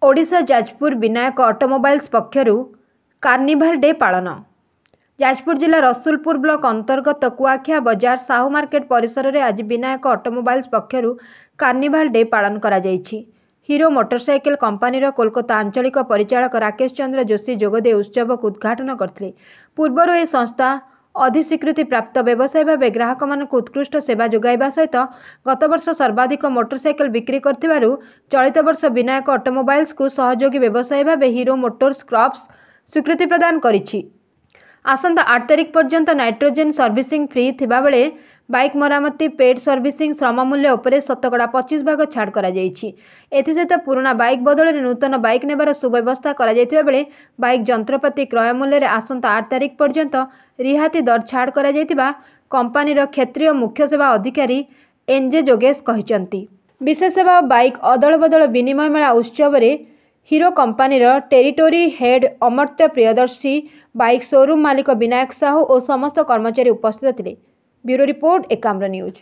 Odisha Jajpur Vinayak automobiles पक्षरु carnival day पालन। जाजपुर जिला रसुलपुर ब्लॉक अंतर्गत कुआखिया बजार साहू मार्केट परिसर में आज विनायक ऑटोमोबाइल्स पक्षरु कार्निभाल डे पालन करा जायछि। हीरो मोटरसाइकेल कंपानीर कोलकाता आंचलिक परिचालक राकेश चंद्र जोशी जोगदे उत्सव को उद्घाटन करथिले। पूर्वर यह संस्था अधिस्वीकृति प्राप्त व्यवसाय भाव ग्राहक मानक उत्कृष्ट सेवा जोगाइबा सहित गत वर्ष सर्वाधिक मोटरसाइकेल बिक्री करथिबारु चलित वर्ष विनायक ऑटोमोबाइल्स को सहयोगी व्यवसाय भाव हीरो मोटर्स क्रॉप्स स्वीकृति प्रदान करिछि। आसंता 8 तारिख पर्यंत नाइट्रोजेन सर्विसिंग फ्री थिबा बेले बाइक मरामती पेड सर्विसिंग श्रम मूल्य उपरे 25% छाड़ करा जायछि। एथिसहित पुराना बाइक बदल नूतन बाइक नेबार सुव्यवस्था करा जायथिबा बेले बाइक जंत्रपाति क्रय मूल्य रे आसंता 8 तारिख पर्यंत रिहाती दर छाड़ करा जायथिबा कंपानीर क्षेत्रीय मुख्य सेवा अधिकारी एनजे जोगेश कहिसंती। विशेष सेवा बाइक अदल बदल विनिमय मेला उत्सव रे हीरो कंपानीर territory head Amartya Priyadarshi bike showroom मालिक विनायक साहू और समस्त कर्मचारी उपस्थित थिले। Bureau report Ekamra news.